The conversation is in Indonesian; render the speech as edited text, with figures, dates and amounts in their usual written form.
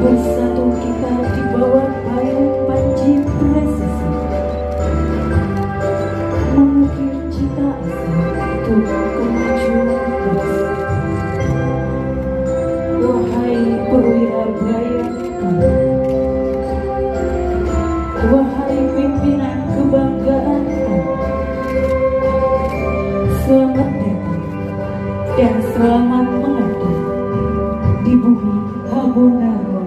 Bersatu kita di bawah payung panji presisi, mengukir cita asa untuk kemajuan bangsa. Wahai perwira bayangkara, wahai pimpinan kebanggaan kami, selamat datang dan selamat mengatur di bumi Habonara.